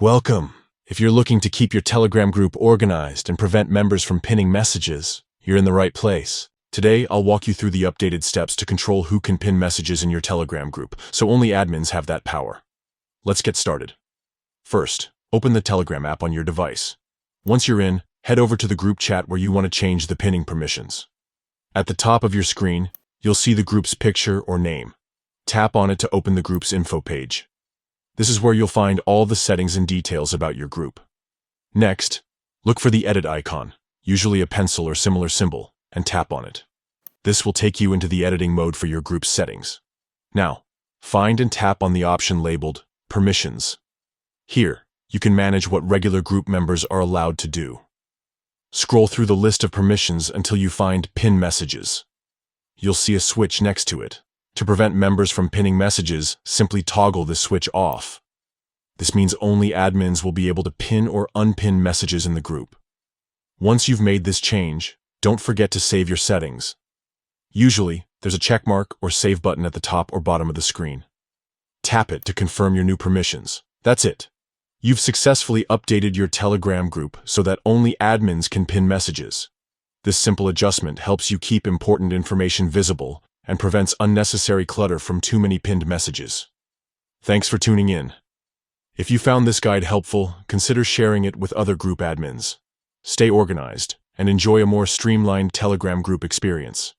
Welcome. If you're looking to keep your Telegram group organized and prevent members from pinning messages, you're in the right place. Today, I'll walk you through the updated steps to control who can pin messages in your Telegram group, so only admins have that power. Let's get started. First, open the Telegram app on your device. Once you're in, head over to the group chat where you want to change the pinning permissions. At the top of your screen, you'll see the group's picture or name. Tap on it to open the group's info page. This is where you'll find all the settings and details about your group. Next, look for the edit icon, usually a pencil or similar symbol, and tap on it. This will take you into the editing mode for your group's settings. Now, find and tap on the option labeled Permissions. Here, you can manage what regular group members are allowed to do. Scroll through the list of permissions until you find Pin Messages. You'll see a switch next to it. To prevent members from pinning messages, simply toggle this switch off. This means only admins will be able to pin or unpin messages in the group. Once you've made this change, don't forget to save your settings. Usually, there's a checkmark or save button at the top or bottom of the screen. Tap it to confirm your new permissions. That's it. You've successfully updated your Telegram group so that only admins can pin messages. This simple adjustment helps you keep important information visible and prevents unnecessary clutter from too many pinned messages. Thanks for tuning in. If you found this guide helpful, consider sharing it with other group admins. Stay organized and enjoy a more streamlined Telegram group experience.